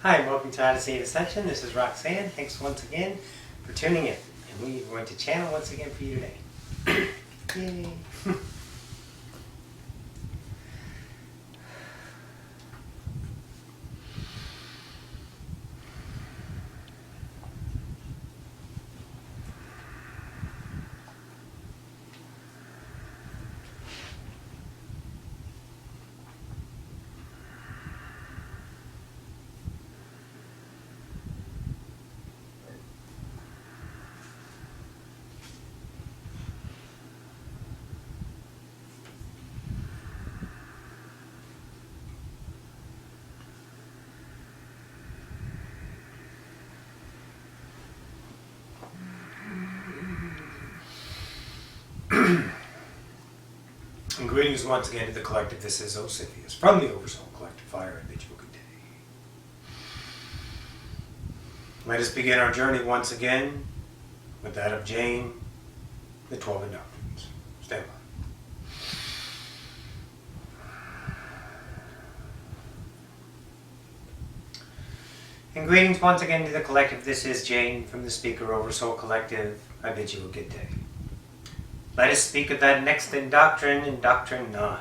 Hi, and welcome to Odyssey of Ascension. This is Roxanne. Thanks once again for tuning in. And we are going to channel once again for you today. Yay! And greetings once again to the collective. This is Ocyphius from the Oversoul Collective Fire. I bid you a good day. Let us begin our journey once again with that of Jane, the 12 Indoctrines. Stand by. And greetings once again to the collective. This is Jane from the Speaker Oversoul Collective. I bid you a good day. Let us speak of that next Indoctrine, Indoctrine-9th.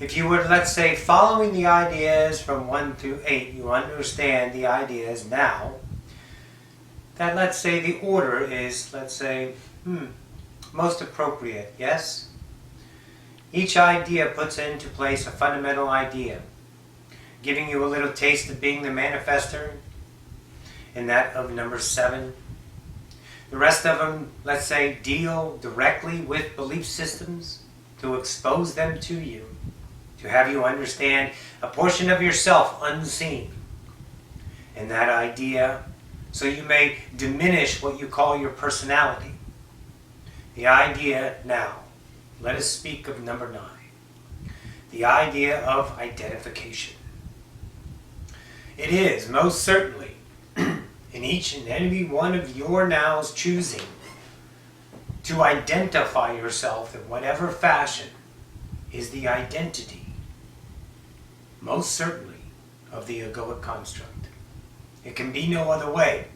If you were, let's say, following the ideas from 1 through 8, you understand the ideas now, that let's say the order is, let's say, most appropriate, yes? Each idea puts into place a fundamental idea, giving you a little taste of being the manifester, and that of number 7. The rest of them, let's say, deal directly with belief systems to expose them to you, to have you understand a portion of yourself unseen. And that idea, so you may diminish what you call your personality. The idea now, let us speak of number 9. The idea of identification. It is most certainly in each and every one of your nows choosing to identify yourself in whatever fashion is the identity, most certainly, of the egoic construct. It can be no other way.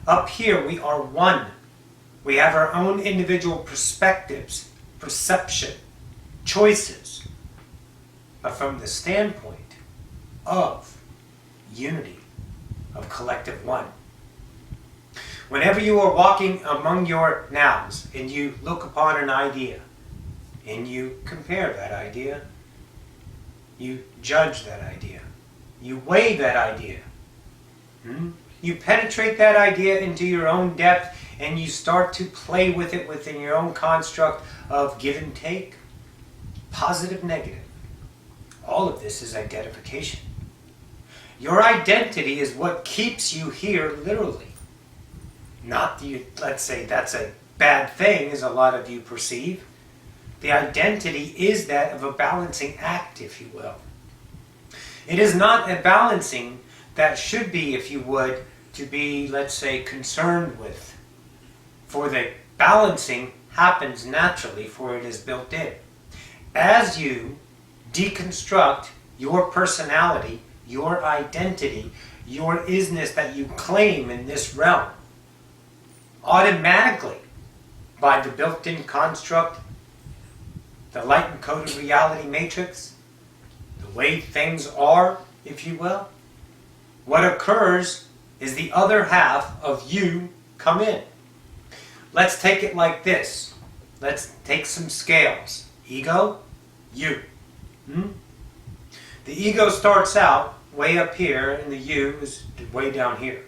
Up here we are one. We have our own individual perspectives, perception, choices, but from the standpoint of unity, of collective one. Whenever you are walking among your nows and you look upon an idea and you compare that idea, you judge that idea, you weigh that idea, you penetrate that idea into your own depth and you start to play with it within your own construct of give and take, positive, negative. All of this is identification. Your identity is what keeps you here literally. Not the, let's say that's a bad thing as a lot of you perceive. The identity is that of a balancing act, if you will. It is not a balancing that should be, if you would, to be, let's say, concerned with. For the balancing happens naturally, for it is built in. As you deconstruct your personality, your identity, your isness that you claim in this realm, automatically, by the built-in construct, the light and coded reality matrix, the way things are, if you will, what occurs is the other half of you come in. Let's take it like this. Let's take some scales. Ego, you. The ego starts out way up here, and the you is way down here.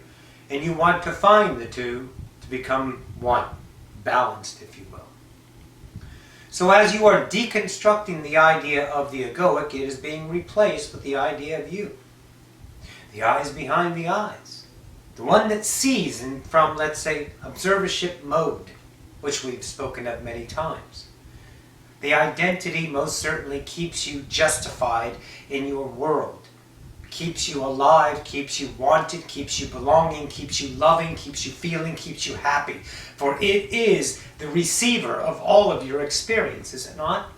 And you want to find the two to become one, balanced, if you will. So as you are deconstructing the idea of the egoic, it is being replaced with the idea of you. The eyes behind the eyes. The one that sees in, from, let's say, observership mode, which we've spoken of many times. The identity most certainly keeps you justified in your world. Keeps you alive, keeps you wanted, keeps you belonging, keeps you loving, keeps you feeling, keeps you happy. For it is the receiver of all of your experience, is it not?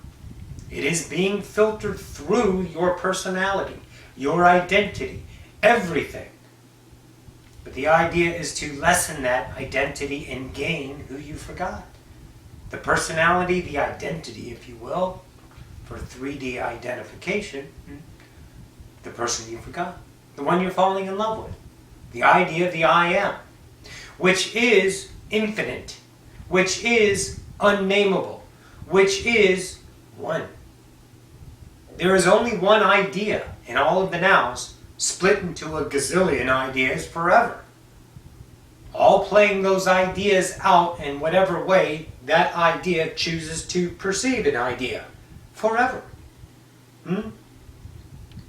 It is being filtered through your personality, your identity, everything. But the idea is to lessen that identity and gain who you forgot. The personality, the identity, if you will, for 3D identification, the person you forgot, the one you're falling in love with, the idea of the I am, which is infinite, which is unnameable, which is one. There is only one idea in all of the nows, split into a gazillion ideas forever. All playing those ideas out in whatever way that idea chooses to perceive an idea. Forever.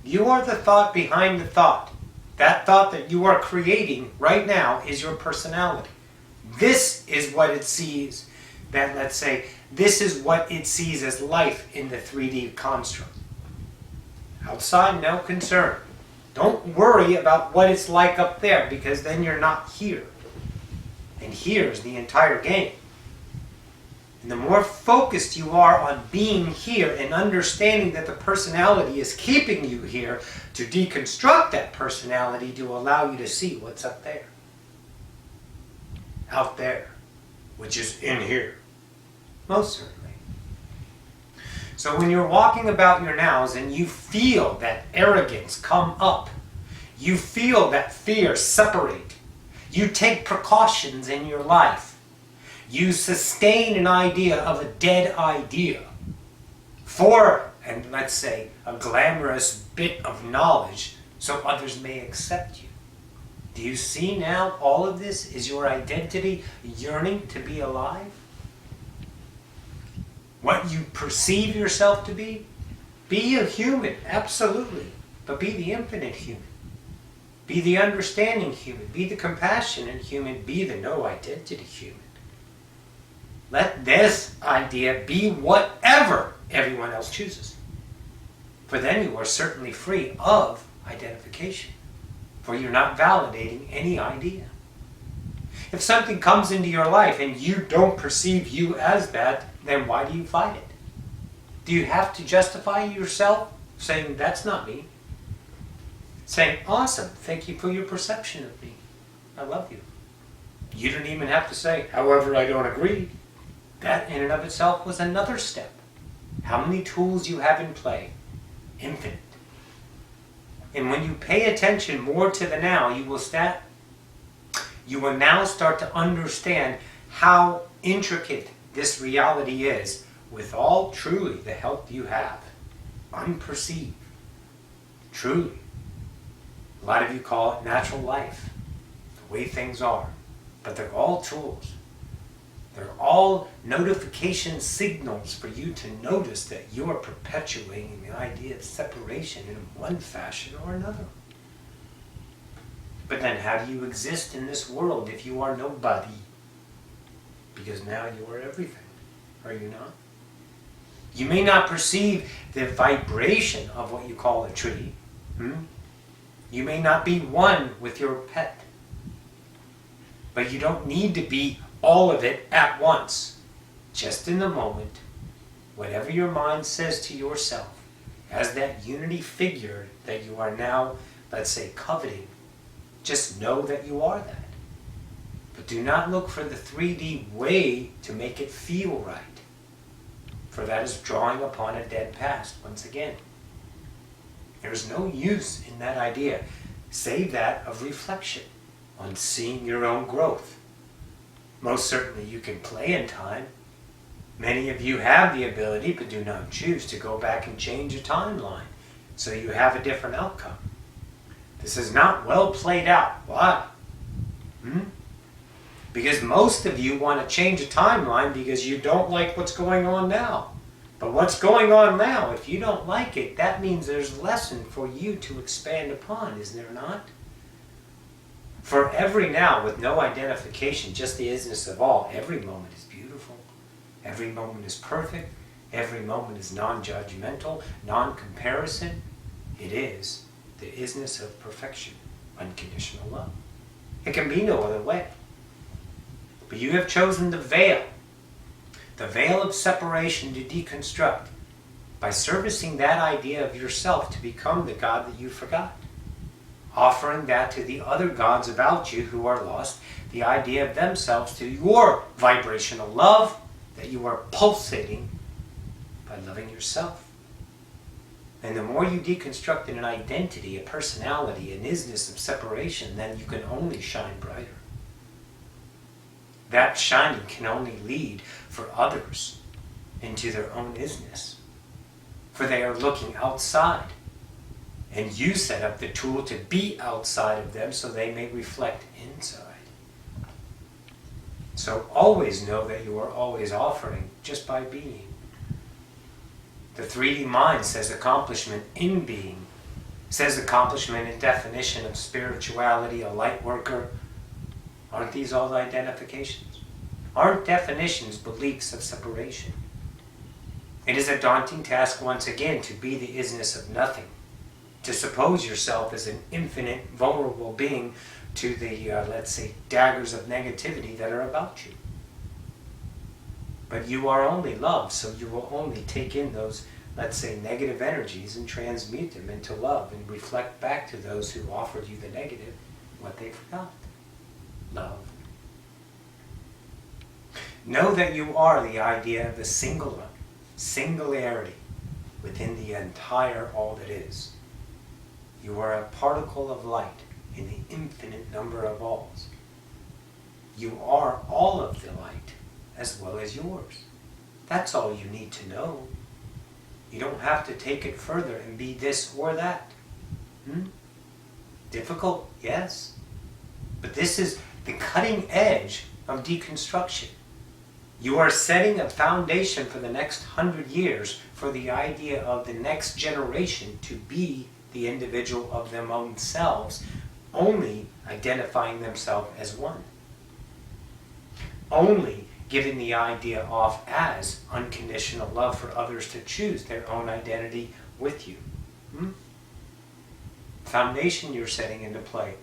You are the thought behind the thought. That thought that you are creating right now is your personality. This is what it sees, that let's say, this is what it sees as life in the 3D construct. Outside, no concern. Don't worry about what it's like up there, because then you're not here. And here's the entire game. And the more focused you are on being here and understanding that the personality is keeping you here, to deconstruct that personality to allow you to see what's up there. Out there, which is in here. Most certainly. So when you're walking about your nows and you feel that arrogance come up, you feel that fear separate, you take precautions in your life, you sustain an idea of a dead idea for, and let's say, a glamorous bit of knowledge so others may accept you. Do you see now all of this is your identity yearning to be alive? What you perceive yourself to be? Be a human, absolutely, but be the infinite human. Be the understanding human. Be the compassionate human. Be the no identity human. Let this idea be whatever everyone else chooses. For then you are certainly free of identification. For you're not validating any idea. If something comes into your life and you don't perceive you as that, then why do you fight it? Do you have to justify yourself saying, that's not me? Saying, awesome, thank you for your perception of me. I love you. You didn't even have to say, however, I don't agree. That in and of itself was another step. How many tools you have in play? Infinite. And when you pay attention more to the now, you will now start to understand how intricate this reality is with all truly the help you have. Unperceived. Truly. A lot of you call it natural life. The way things are. But they're all tools. They're all notification signals for you to notice that you're perpetuating the idea of separation in one fashion or another. But then how do you exist in this world if you are nobody? Because now you are everything, are you not? You may not perceive the vibration of what you call a tree. You may not be one with your pet. But you don't need to be all of it at once. Just in the moment, whatever your mind says to yourself, as that unity figure that you are now, let's say, coveting, just know that you are that. But do not look for the 3D way to make it feel right. For that is drawing upon a dead past once again. There's no use in that idea, save that of reflection on seeing your own growth. Most certainly you can play in time. Many of you have the ability, but do not choose to go back and change a timeline, so you have a different outcome. This is not well played out. Why? Because most of you want to change a timeline because you don't like what's going on now. But what's going on now, if you don't like it, that means there's a lesson for you to expand upon, is there not? For every now, with no identification, just the isness of all, every moment is beautiful. Every moment is perfect. Every moment is non-judgmental, non-comparison. It is the isness of perfection, unconditional love. It can be no other way. But you have chosen the veil of separation to deconstruct by servicing that idea of yourself to become the God that you forgot. offering that to the other gods about you who are lost, the idea of themselves to your vibrational love, that you are pulsating by loving yourself. And the more you deconstruct an identity, a personality, an isness of separation, then you can only shine brighter. That shining can only lead for others into their own isness. For they are looking outside. And you set up the tool to be outside of them so they may reflect inside. So always know that you are always offering just by being. The 3D mind says accomplishment in being, says accomplishment in definition of spirituality, a light worker. Aren't these all identifications? Aren't definitions beliefs of separation? It is a daunting task once again to be the isness of nothing, to suppose yourself as an infinite, vulnerable being to the, let's say, daggers of negativity that are about you. But you are only love, so you will only take in those, let's say, negative energies and transmute them into love and reflect back to those who offered you the negative what they forgot. Love. Know that you are the idea of the singularity within the entire all that is. You are a particle of light in the infinite number of alls. You are all of the light as well as yours. That's all you need to know. You don't have to take it further and be this or that. Difficult, yes. But this is the cutting edge of deconstruction. You are setting a foundation for the next 100 years for the idea of the next generation to be the individual of their own selves, only identifying themselves as one. Only giving the idea off as unconditional love for others to choose their own identity with you. Foundation you're setting into play.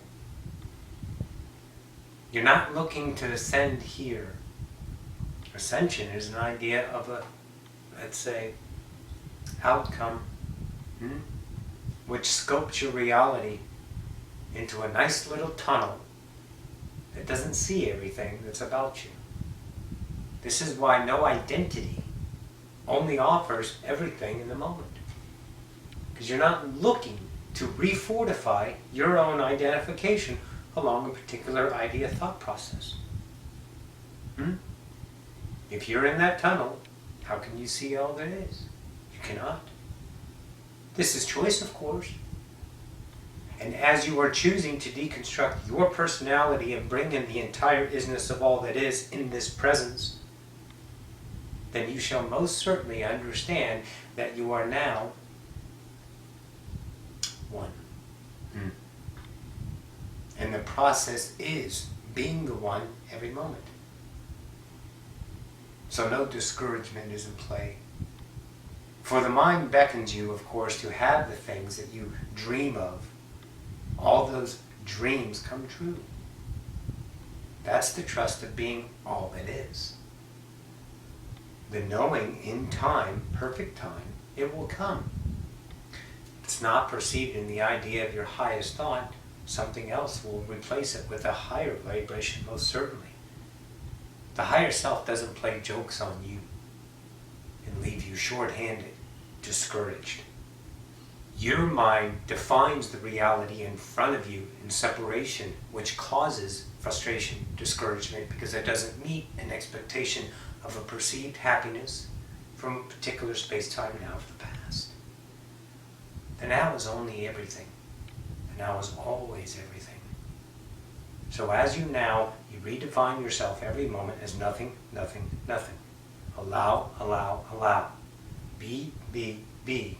You're not looking to ascend here. Ascension is an idea of a, let's say, outcome, which scopes your reality into a nice little tunnel that doesn't see everything that's about you. This is why no identity only offers everything in the moment. Because you're not looking to refortify your own identification along a particular idea thought process. If you're in that tunnel, how can you see all there is? You cannot. This is choice, of course. And as you are choosing to deconstruct your personality and bring in the entire isness of all that is in this presence, then you shall most certainly understand that you are now one. And the process is being the one every moment. So no discouragement is in play. For the mind beckons you, of course, to have the things that you dream of. All those dreams come true. That's the trust of being all that is. The knowing in time, perfect time, it will come. It's not perceived in the idea of your highest thought. Something else will replace it with a higher vibration, most certainly. The higher self doesn't play jokes on you and leave you short-handed, discouraged. Your mind defines the reality in front of you in separation, which causes frustration, discouragement, because it doesn't meet an expectation of a perceived happiness from a particular space-time now of the past. The now is only everything. The now is always everything. So as you now, you redefine yourself every moment as nothing, nothing, nothing. Allow, allow, allow. Be, be.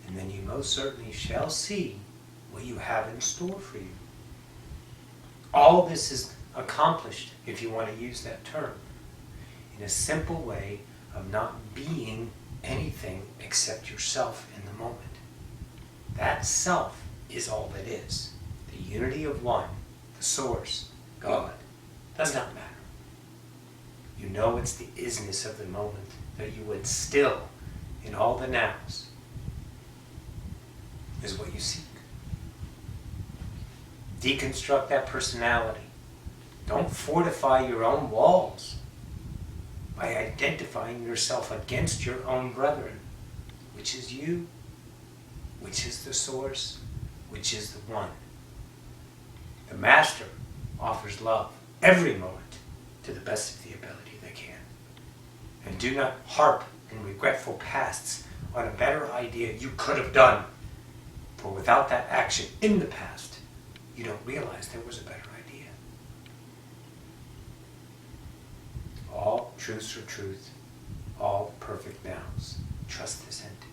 And then you most certainly shall see what you have in store for you. All this is accomplished, if you want to use that term, in a simple way of not being anything except yourself in the moment. That self is all that is. The unity of one, the source, God, does not matter. You know it's the isness of the moment that you would still, in all the nows, is what you seek. Deconstruct that personality. Don't fortify your own walls by identifying yourself against your own brethren, which is you, which is the source, which is the one. The Master offers love every moment to the best of the ability they can. And do not harp in regretful pasts on a better idea you could have done. For without that action in the past, you don't realize there was a better idea. All truths are truth, all perfect nows. Trust this entities.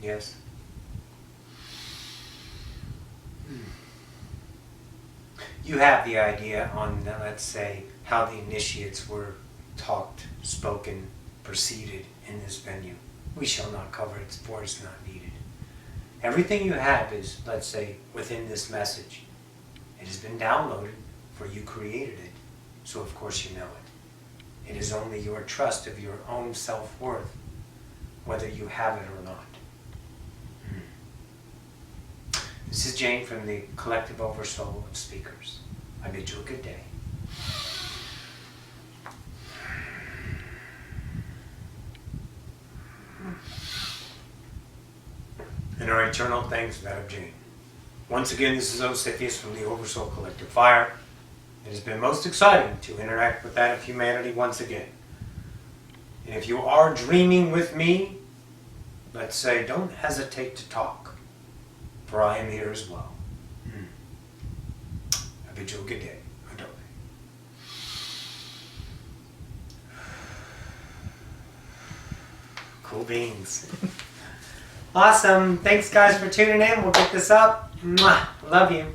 Yes. You have the idea on, let's say, how the initiates were talked, spoken, proceeded in this venue. We shall not cover it, for it's not needed. Everything you have is, let's say, within this message. It has been downloaded, for you created it, so of course you know it. It is only your trust of your own self-worth, whether you have it or not. This is Jane from the Collective Oversoul of Speakers. I bid you a good day. And our eternal thanks to that of Jane. Once again, this is Ocyphius from the Oversoul Collective Fire. It has been most exciting to interact with that of humanity once again. And if you are dreaming with me, let's say, don't hesitate to talk. For I am here as well. I bid you a good day. Adole. Cool beans. Awesome. Thanks guys for tuning in. We'll get this up. Mwah. Love you.